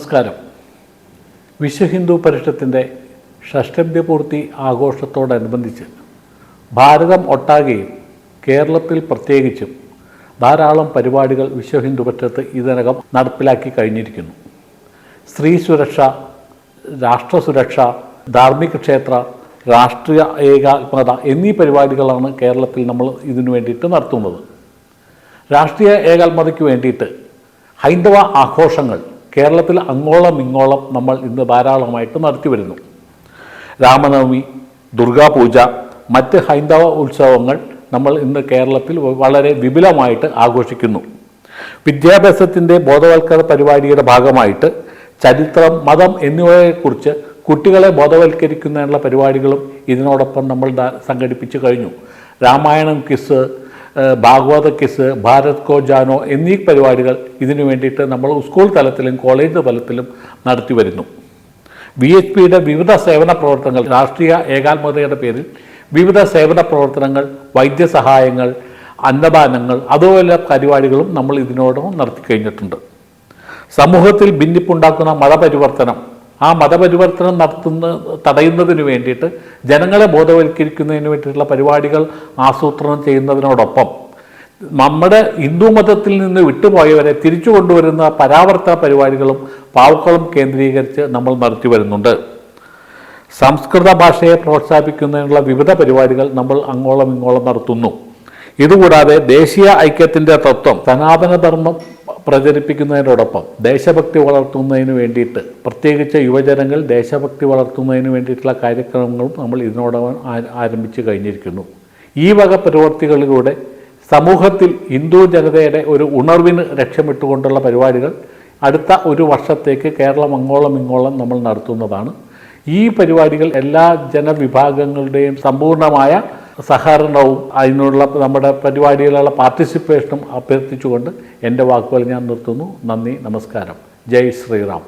നമസ്കാരം. വിശ്വഹിന്ദു പരിഷത്തിൻ്റെ ഷഷ്ഠബ്ദപൂർത്തി ആഘോഷത്തോടനുബന്ധിച്ച് ഭാരതം ഒട്ടാകെയും കേരളത്തിൽ പ്രത്യേകിച്ചും ധാരാളം പരിപാടികൾ വിശ്വഹിന്ദു പരിഷത്ത് ഇതിനകം നടപ്പിലാക്കി കഴിഞ്ഞിരിക്കുന്നു. സ്ത്രീ സുരക്ഷ, രാഷ്ട്രസുരക്ഷ, ധാർമ്മിക ക്ഷേത്ര, രാഷ്ട്രീയ ഏകാത്മകത എന്നീ പരിപാടികളാണ് കേരളത്തിൽ നമ്മൾ ഇതിനു വേണ്ടിയിട്ട് നടത്തുന്നത്. രാഷ്ട്രീയ ഏകാത്മതയ്ക്ക് വേണ്ടിയിട്ട് ഹൈന്ദവ ആഘോഷങ്ങൾ കേരളത്തിൽ അങ്ങോളം ഇങ്ങോളം നമ്മൾ ഇന്ന് ധാരാളമായിട്ട് നടത്തി വരുന്നു. രാമനവമി, ദുർഗാപൂജ, മറ്റ് ഹൈന്ദവ ഉത്സവങ്ങൾ നമ്മൾ ഇന്ന് കേരളത്തിൽ വളരെ വിപുലമായിട്ട് ആഘോഷിക്കുന്നു. വിദ്യാഭ്യാസത്തിൻ്റെ ബോധവൽക്കരണ പരിപാടിയുടെ ഭാഗമായിട്ട് ചരിത്രം, മതം എന്നിവയെക്കുറിച്ച് കുട്ടികളെ ബോധവൽക്കരിക്കുന്നതിനുള്ള പരിപാടികളും ഇതിനോടൊപ്പം നമ്മൾ സംഘടിപ്പിച്ചു കഴിഞ്ഞു. രാമായണം ക്വിസ്, ഭാഗവത ക്വിസ്, ഭാരത് കോ ജാനോ എന്നീ പരിപാടികൾ ഇതിനു വേണ്ടിയിട്ട് നമ്മൾ സ്കൂൾ തലത്തിലും കോളേജ് തലത്തിലും നടത്തി വരുന്നു. VHPയുടെ വിവിധ സേവന പ്രവർത്തനങ്ങൾ, രാഷ്ട്രീയ ഏകാത്മകതയുടെ പേരിൽ വിവിധ സേവന പ്രവർത്തനങ്ങൾ, വൈദ്യസഹായങ്ങൾ, അന്നദാനങ്ങൾ, അതുപോലെ പരിപാടികളും നമ്മൾ ഇതിനോടൊപ്പം നടത്തി കഴിഞ്ഞിട്ടുണ്ട്. സമൂഹത്തിൽ ഭിന്നിപ്പുണ്ടാക്കുന്ന മതപരിവർത്തനം, ആ മതപരിവർത്തനം തടയുന്നതിന് വേണ്ടിയിട്ട് ജനങ്ങളെ ബോധവൽക്കരിക്കുന്നതിന് വേണ്ടിയിട്ടുള്ള പരിപാടികൾ ആസൂത്രണം ചെയ്യുന്നതിനോടൊപ്പം നമ്മുടെ ഹിന്ദു മതത്തിൽ നിന്ന് വിട്ടുപോയവരെ തിരിച്ചു കൊണ്ടുവരുന്ന പരാവർത്തന പരിപാടികളും പാവക്കുളം കേന്ദ്രീകരിച്ച് നമ്മൾ നടത്തി വരുന്നുണ്ട്. സംസ്കൃത ഭാഷയെ പ്രോത്സാഹിപ്പിക്കുന്നതിനുള്ള വിവിധ പരിപാടികൾ നമ്മൾ അങ്ങോളം ഇങ്ങോളം നടത്തുന്നു. ഇതുകൂടാതെ ദേശീയ ഐക്യത്തിൻ്റെ തത്വം, സനാതനധർമ്മം പ്രചരിപ്പിക്കുന്നതിനോടൊപ്പം ദേശഭക്തി വളർത്തുന്നതിന് വേണ്ടിയിട്ട്, പ്രത്യേകിച്ച് യുവജനങ്ങൾ ദേശഭക്തി വളർത്തുന്നതിന് വേണ്ടിയിട്ടുള്ള കാര്യക്രമങ്ങളും നമ്മൾ ഇതിനോടകം ആരംഭിച്ചു കഴിഞ്ഞിരിക്കുന്നു. ഈ വക പ്രവൃത്തികളിലൂടെ സമൂഹത്തിൽ ഹിന്ദു ജനതയുടെ ഒരു ഉണർവിന് ലക്ഷ്യമിട്ടുകൊണ്ടുള്ള പരിപാടികൾ അടുത്ത ഒരു വർഷത്തേക്ക് കേരളം അങ്ങോളം ഇങ്ങോളം നമ്മൾ നടത്തുന്നതാണ്. ഈ പരിപാടികൾ എല്ലാ ജനവിഭാഗങ്ങളുടെയും സമ്പൂർണ്ണമായ സഹകരണവും അതിനുള്ള നമ്മുടെ പരിപാടികളിലുള്ള പാർട്ടിസിപ്പേഷനും അഭ്യർത്ഥിച്ചുകൊണ്ട് എൻ്റെ വാക്കുകൾ ഞാൻ നിർത്തുന്നു. നന്ദി, നമസ്കാരം. ജയ് ശ്രീറാം.